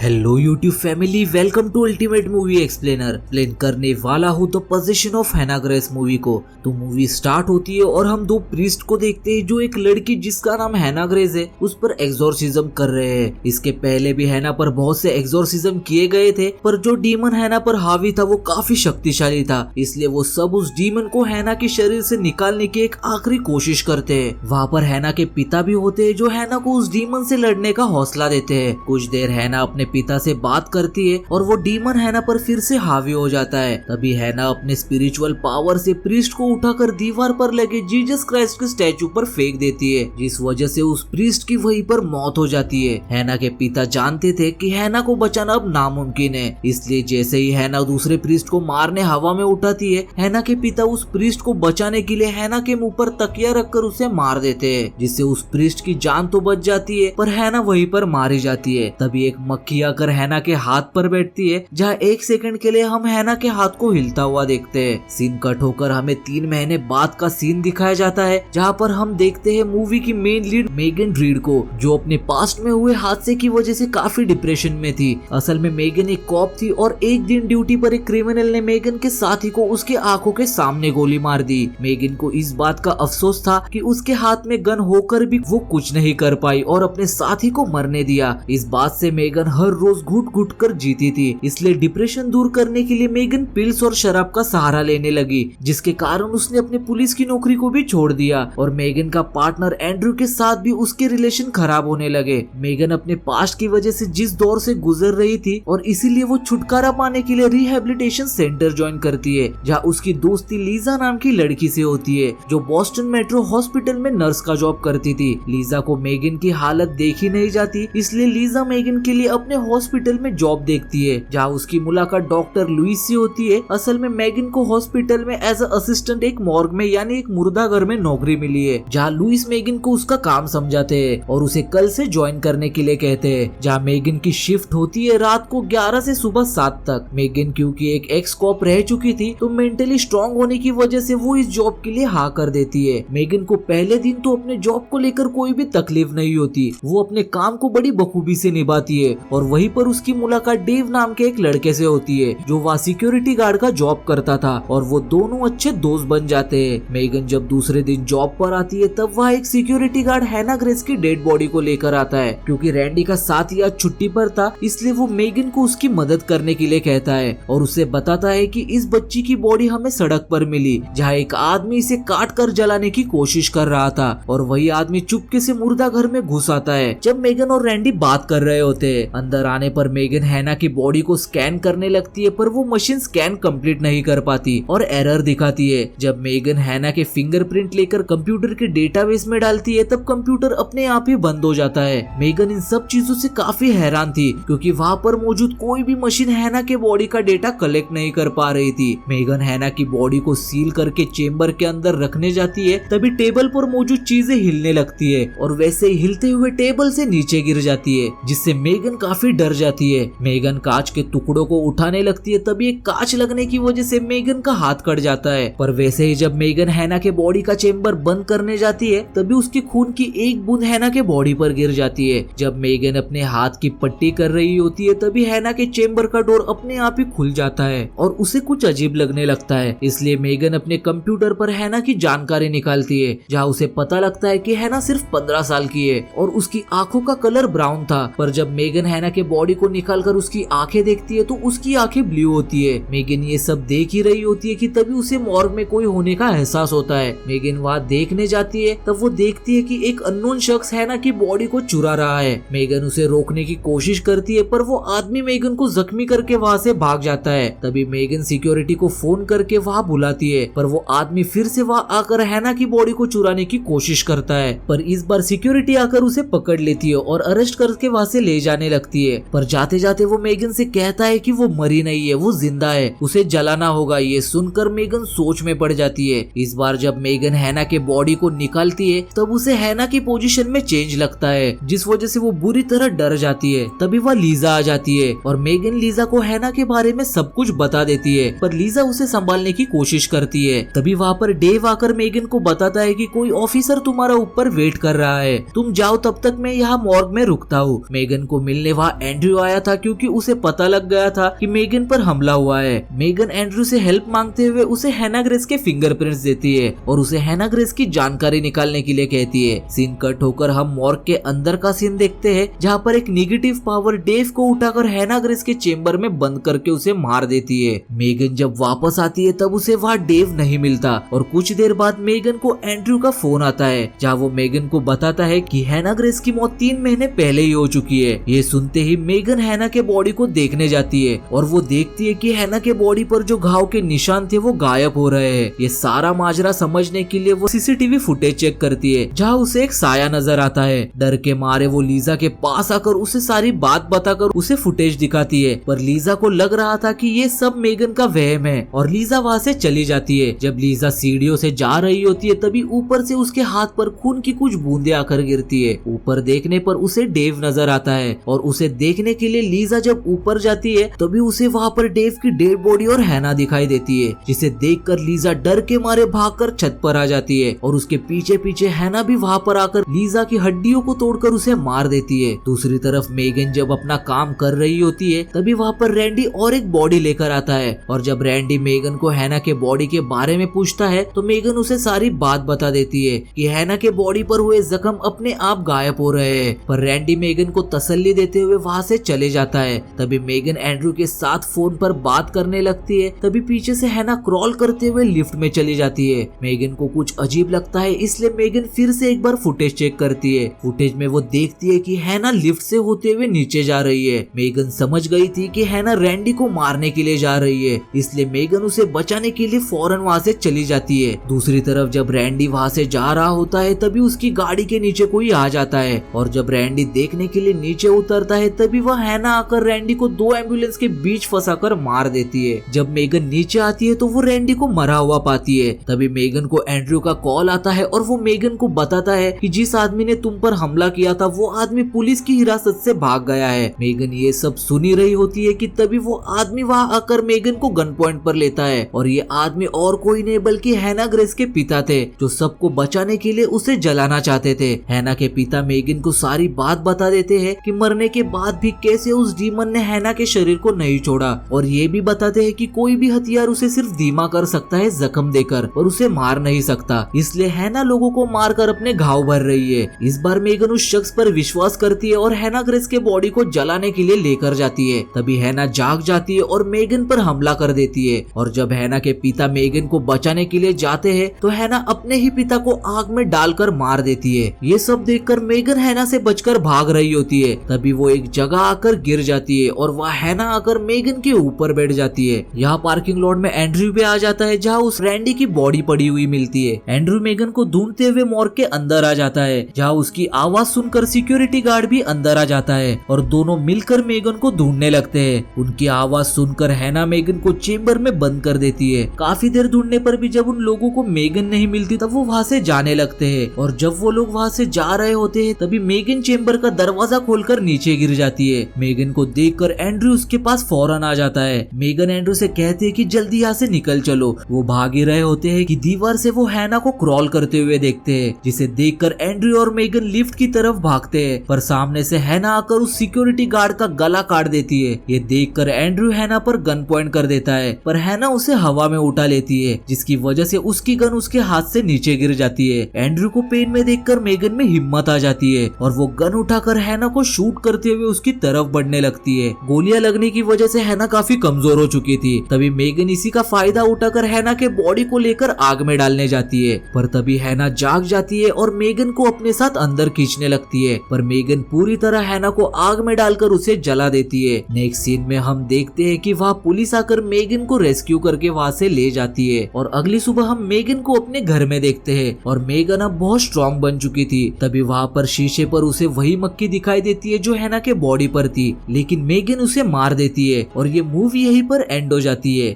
Hello YouTube family, welcome to ultimate movie explainer. Explain करने वाला हूँ the position of Hannah Grace movie को। तो मूवी स्टार्ट होती है और हम दो प्रीस्ट को देखते हैं जो एक लड़की जिसका नाम हैना ग्रेस है उस पर एक्सोर्सिज्म कर रहे हैं। इसके पहले भी हैना पर बहुत से एक्सोर्सिज्म किए गए थे, पर जो डीमन हैना पर हावी था वो काफी शक्तिशाली था, इसलिए वो सब उस डीमन को हैना के शरीर से निकालने की एक आखिरी कोशिश करते हैं। वहाँ पर हैना के पिता भी होते हैं जो हैना को उस डीमन से लड़ने का हौसला देते हैं। कुछ देर हैना अपने पिता से बात करती है और वो डीमन हैना पर फिर से हावी हो जाता है। तभी हैना अपने स्पिरिचुअल पावर से प्रीस्ट को उठाकर दीवार पर लगे जीसस क्राइस्ट के स्टैचू पर फेंक देती है, जिस वजह से उस प्रीस्ट की वहीं पर मौत हो जाती है। हैना के पिता जानते थे कि हैना को बचाना अब नामुमकिन है, इसलिए जैसे ही हैना दूसरे प्रीस्ट को मारने हवा में उठाती है, हैना के पिता उस प्रीस्ट को बचाने के लिए हैना के मुंह पर तकिया रखकर उसे मार देते हैं, जिससे उस प्रीस्ट की जान तो बच जाती है पर हैना वहीं पर मारी जाती है। तभी एक मक्खी आकर हैना के हाथ पर बैठती है, जहाँ एक सेकंड के लिए हम हैना के हाथ को हिलता हुआ देखते हैं। सीन कट होकर हमें 3 महीने बाद का सीन दिखाया जाता है, जहाँ पर हम देखते हैं मूवी की मेन लीड मेगन रीड को, जो अपने पास्ट में हुए हादसे की वजह से काफी डिप्रेशन में थी। असल में मेगन एक कॉप थी और एक दिन ड्यूटी पर एक क्रिमिनल ने मेगन के साथी को उसके आंखों के सामने गोली मार दी। मेगन को इस बात का अफसोस था कि उसके हाथ में गन होकर भी वो कुछ नहीं कर पाई और अपने साथी को मरने दिया। इस बात से मेगन हर रोज घुट घुट कर जीती थी, इसलिए डिप्रेशन दूर करने के लिए मेगन पिल्स और शराब का सहारा लेने लगी, जिसके कारण उसने अपने पुलिस की नौकरी को भी छोड़ दिया और मेगन का पार्टनर एंड्रू के साथ भी उसके रिलेशन खराब होने लगे। मेगन अपने पास्ट की वजह से जिस दौर से गुजर रही थी और इसीलिए वो छुटकारा पाने के लिए रिहेबिलिटेशन सेंटर ज्वाइन करती है, जहाँ उसकी दोस्ती लीजा नाम की लड़की से होती है, जो बोस्टन मेट्रो हॉस्पिटल में नर्स का जॉब करती थी। लीजा को मेगन की हालत देखी नहीं जाती, इसलिए लीजा मेगन के लिए अपने हॉस्पिटल में जॉब देखती है, जहाँ उसकी मुलाकात डॉक्टर लुइस से होती है। असल में मेगन को हॉस्पिटल में एज अ असिस्टेंट एक मॉर्ग में यानी एक मुर्दा घर में नौकरी मिली है, जहाँ लुइस मेगन को उसका काम समझाते हैं और उसे कल से ज्वाइन करने के लिए कहते हैं। जहाँ मेगन की शिफ्ट होती है रात को 11 से सुबह 7 तक। मेगन क्योंकि एक एक्स कॉप रह चुकी थी तो मेंटली स्ट्रॉन्ग होने की वजह से वो इस जॉब के लिए हाँ कर देती है। मेगन को पहले दिन तो अपने जॉब को लेकर कोई भी तकलीफ नहीं होती, वो अपने काम को बड़ी बखूबी से निभाती है और वहीं पर उसकी मुलाकात डेव नाम के एक लड़के से होती है, जो वहाँ सिक्योरिटी गार्ड का जॉब करता था और वो दोनों अच्छे दोस्त बन जाते हैं। मेगन जब दूसरे दिन जॉब पर आती है तब वहाँ एक सिक्योरिटी गार्ड हैना ग्रेस की डेड बॉडी को लेकर आता है। क्योंकि रैंडी का साथी आज छुट्टी पर था, इसलिए वो मेगन को उसकी मदद करने के लिए कहता है और उसे बताता है कि इस बच्ची की बॉडी हमें सड़क पर मिली, जहाँ एक आदमी इसे काट कर जलाने की कोशिश कर रहा था और वही आदमी चुपके से मुर्दा घर में घुस आता है। जब मेगन और रैंडी बात कर रहे होते हैं, अंदर आने पर मेगन हैना की बॉडी को स्कैन करने लगती है, पर वो मशीन स्कैन कंप्लीट नहीं कर पाती और एरर दिखाती है। जब मेगन हैना के फिंगरप्रिंट लेकर कंप्यूटर के डेटाबेस में डालती है तब कंप्यूटर अपने आप ही बंद हो जाता है। मेगन इन सब चीजों से काफी हैरान थी, क्योंकि वहाँ पर मौजूद कोई भी मशीन हैना के बॉडी का डेटा कलेक्ट नहीं कर पा रही थी। मेगन हैना की बॉडी को सील करके चेम्बर के अंदर रखने जाती है, तभी टेबल पर मौजूद चीजें हिलने लगती है और वैसे ही हिलते हुए टेबल से नीचे गिर जाती है, जिससे मेगन काफी डर जाती है। मेगन कांच के टुकड़ों को उठाने लगती है, तभी एक कांच लगने की वजह से मेगन का हाथ कट जाता है। पर वैसे ही जब मेगन हैना के बॉडी का चेम्बर बंद करने जाती है तभी उसकी खून की एक बूंद हैना के बॉडी पर गिर जाती है। जब मेगन अपने हाथ की पट्टी कर रही होती है तभी हैना के चेम्बर का डोर अपने आप ही खुल जाता है और उसे कुछ अजीब लगने लगता है, इसलिए मेगन अपने कंप्यूटर पर हैना की जानकारी निकालती है, जहाँ उसे पता लगता है कि हैना सिर्फ 15 साल की है और उसकी आंखों का कलर ब्राउन था। पर जब मेगन हैना के बॉडी को निकालकर उसकी आंखें देखती है तो उसकी आंखें ब्लू होती है। मेगन ये सब देख ही रही होती है कि तभी उसे मॉर्ग में कोई होने का एहसास होता है। मेगन वहाँ देखने जाती है, तब वो देखती है कि एक अननोन शख्स हैना की बॉडी को चुरा रहा है। मेगन उसे रोकने की कोशिश करती है, पर वो आदमी मेगन को जख्मी करके वहाँ से भाग जाता है। तभी मेगन सिक्योरिटी को फोन करके वहाँ बुलाती है, पर वो आदमी फिर से वहाँ आकर हैना की बॉडी को चुराने की कोशिश करता है, पर इस बार सिक्योरिटी आकर उसे पकड़ लेती है और अरेस्ट करके वहाँ से ले जाने लगती है। पर जाते जाते वो मेगन से कहता है कि वो मरी नहीं है, वो जिंदा है, उसे जलाना होगा। ये सुनकर मेगन सोच में पड़ जाती है। इस बार जब मेगन हैना के बॉडी को निकालती है तब उसे हैना की पोजीशन में चेंज लगता है, जिस वजह से वो बुरी तरह डर जाती है। तभी वह लीजा आ जाती है और मेगन लीजा को हैना के बारे में सब कुछ बता देती है, पर लीजा उसे संभालने की कोशिश करती है। तभी वहाँ पर डेव आकर मेगन को बताता है कि कोई ऑफिसर तुम्हारा ऊपर वेट कर रहा है, तुम जाओ, तब तक मैं यहाँ मॉर्ग में रुकता हूँ। मेगन को मिलने वहाँ वहाँ एंड्रयू आया था क्योंकि उसे पता लग गया था कि मेगन पर हमला हुआ है। मेगन एंड्रयू से हेल्प मांगते हुए उसे हैना ग्रेस के फिंगरप्रिंट्स देती है और उसे हैना ग्रेस की जानकारी निकालने के लिए कहती है। सीन कट होकर हम मॉर्ग के अंदर का सीन देखते हैं जहाँ पर एक नेगेटिव पावर डेव को उठाकर हैना ग्रेस के चेम्बर में बंद करके उसे मार देती है। मेगन जब वापस आती है तब उसे वहाँ डेव नहीं मिलता और कुछ देर बाद मेगन को एंड्रयू का फोन आता है जहाँ वो मेगन को बताता है कि हैना ग्रेस की मौत 3 महीने पहले ही हो चुकी है। ये सुनते ही मेगन हैना के बॉडी को देखने जाती है और वो देखती है कि हैना के बॉडी पर जो घाव के निशान थे वो गायब हो रहे हैं। ये सारा माजरा समझने के लिए वो सीसीटीवी फुटेज चेक करती है जहाँ उसे एक साया नजर आता है। डर के मारे वो लीजा के पास आकर उसे सारी बात बताकर उसे फुटेज दिखाती है, पर लीजा को लग रहा था कि ये सब मेगन का वहम है और लीजा वहाँ से चली जाती है। जब लीजा सीढ़ियों से जा रही होती है तभी ऊपर से उसके हाथ पर खून की कुछ बूंदे आकर गिरती है। ऊपर देखने पर उसे डेव नजर आता है और उसे देखने के लिए लीजा जब ऊपर जाती है तभी उसे वहाँ पर डेव की डेड बॉडी और हैना दिखाई देती है, जिसे देखकर लीजा डर के मारे भागकर छत पर आ जाती है और उसके पीछे पीछे हैना भी वहाँ पर आकर लीजा की हड्डियों को तोड़कर उसे मार देती है। दूसरी तरफ मेगन जब अपना काम कर रही होती है तभी वहाँ पर रैंडी और एक बॉडी लेकर आता है और जब रैंडी मेगन को हैना के बॉडी के बारे में पूछता है तो मेगन उसे सारी बात बता देती है कि हैना के बॉडी पर हुए जख्म अपने आप गायब हो रहे हैं। पर रैंडी मेगन को तसल्ली देते हुए वहाँ से चले जाता है। तभी मेगन एंड्रयू के साथ फोन पर बात करने लगती है। तभी पीछे से हैना क्रॉल करते हुए लिफ्ट में चली जाती है। मेगन को कुछ अजीब लगता है इसलिए मेगन फिर से एक बार फुटेज चेक करती है। फुटेज में वो देखती है कि हैना लिफ्ट से होते हुए नीचे जा रही है। मेगन समझ गई थी कि हैना रैंडी को मारने के लिए जा रही है, इसलिए मेगन उसे बचाने के लिए फौरन वहाँ से चली जाती है। दूसरी तरफ जब रैंडी वहाँ से जा रहा होता है तभी उसकी गाड़ी के नीचे कोई आ जाता है और जब रैंडी देखने के लिए नीचे उतरता है तभी वह हैना आकर रैंडी को 2 एम्बुलेंस के बीच फंसाकर मार देती है। जब मेगन नीचे आती है तो वो रैंडी को मरा हुआ पाती है। तभी मेगन को एंड्रयू का कॉल आता है और वो मेगन को बताता है कि जिस आदमी ने तुम पर हमला किया था वो आदमी पुलिस की हिरासत से भाग गया है। मेगन ये सब सुनी रही होती है कि तभी वो आदमी वहाँ आकर मेगन को गन पॉइंट पर लेता है और ये आदमी और कोई नहीं बल्कि हैना ग्रेस के पिता थे जो सबको बचाने के लिए उसे जलाना चाहते थे। हैना के पिता मेगन को सारी बात बता देते हैं कि मरने के बाद भी कैसे उस डीमन ने हैना के शरीर को नहीं छोड़ा और ये भी बताते हैं कि कोई भी हथियार उसे सिर्फ धीमा कर सकता है जख्म देकर और उसे मार नहीं सकता, इसलिए हैना लोगों को मारकर अपने घाव भर रही है। इस बार मेगन उस शख्स पर विश्वास करती है और हैना ग्रेस के बॉडी को जलाने के लिए लेकर जाती है। तभी हैना जाग जाती है और मेगन पर हमला कर देती है और जब हैना के पिता मेगन को बचाने के लिए जाते हैं तो हैना अपने ही पिता को आग में डालकर मार देती है। ये सब देखकर मेगन हैना से बचकर भाग रही होती है। तभी वो एक जगह आकर गिर जाती है और वह हैना आकर मेगन के ऊपर बैठ जाती है। यहाँ पार्किंग लॉट में एंड्रयू भी आ जाता है जहाँ उस रैंडी की बॉडी पड़ी हुई मिलती है। एंड्रयू मेगन को ढूंढते हुए मॉर्ग के अंदर आ जाता है जहाँ उसकी आवाज सुनकर सिक्योरिटी गार्ड भी अंदर आ जाता है और दोनों मिलकर मेगन को ढूंढने लगते हैं। उनकी आवाज सुनकर हैना मेगन को चेम्बर में बंद कर देती है। काफी देर ढूंढने पर भी जब उन लोगों को मेगन नहीं मिलती तब वो वहाँ से जाने लगते हैं और जब वो लोग वहाँ से जा रहे होते हैं तभी मेगन चेम्बर का दरवाजा खोलकर नीचे गिर जाती है। मेगन को देखकर एंड्रयू उसके पास फौरन आ जाता है। मेगन एंड्रयू से कहती है कि जल्दी यहाँ से निकल चलो। वो भाग ही रहे होते हैं कि दीवार से वो हैना को क्रॉल करते हुए देखते हैं, जिसे देखकर एंड्रयू और मेगन लिफ्ट की तरफ भागते हैं, पर सामने से हैना आकर उस सिक्योरिटी गार्ड का गला काट देती है। ये देखकर एंड्रयू हैना पर गन पॉइंट कर देता है, पर हैना उसे हवा में उठा लेती है, जिसकी वजह से उसकी गन उसके हाथ से नीचे गिर जाती है। एंड्रयू को पेन में देखकर मेगन में हिम्मत आ जाती है और वो गन उठाकर हैना को शूट करते हुए उसकी तरफ बढ़ने लगती है। गोलियां लगने की वजह से हैना काफी कमजोर हो चुकी थी। तभी मेगन इसी का फायदा उठाकर हैना के बॉडी को लेकर आग में डालने जाती है, पर तभी हैना जाग जाती है और मेगन को अपने साथ अंदर खींचने लगती है, पर मेगन पूरी तरह हैना को आग में डालकर उसे जला देती है। नेक्स्ट सीन में हम देखते हैं कि वहाँ पुलिस आकर मेगन को रेस्क्यू करके वहाँ से ले जाती है और अगली सुबह हम मेगन को अपने घर में देखते हैं और मेगन अब बहुत स्ट्रॉन्ग बन चुकी थी। तभी वहाँ पर शीशे पर उसे वही मक्खी दिखाई देती है जो हैना के बॉडी पर थी, लेकिन मेगन उसे मार देती है और ये मूवी यहीं पर एंड हो जाती है।